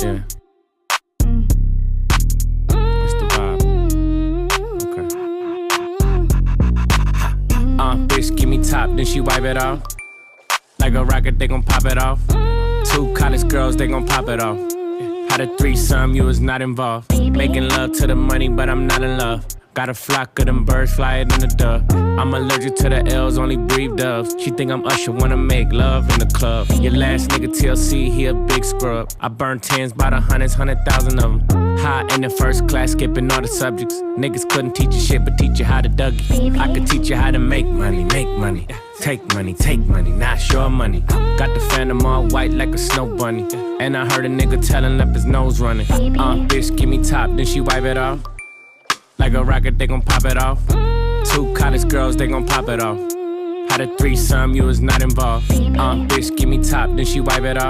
Yeah. That's the vibe. Okay. Bitch, give me top, then she wipe it off. Like a rocket, they gon' pop it off. 2 college girls, they gon' pop it off. Had a threesome, you was not involved. Making love to the money, but I'm not in love. Got a flock of them birds, fly it in the dove. I'm allergic to the L's, only breathe doves. She think I'm Usher, wanna make love in the club. Your last nigga TLC, he a big scrub. I burn tens by the hundreds, 100,000 of them. High in the first class, skipping all the subjects. Niggas couldn't teach you shit, but teach you how to Dougie. I could teach you how to make money. Take money, not your money. Got the phantom all white like a snow bunny. And I heard a nigga telling up his nose running. Bitch, give me top, then she wipe it off. Like a rocket, they gon' pop it off. 2 college girls, they gon' pop it off. Had a threesome, you was not involved. Bitch, give me top, then she wipe it off.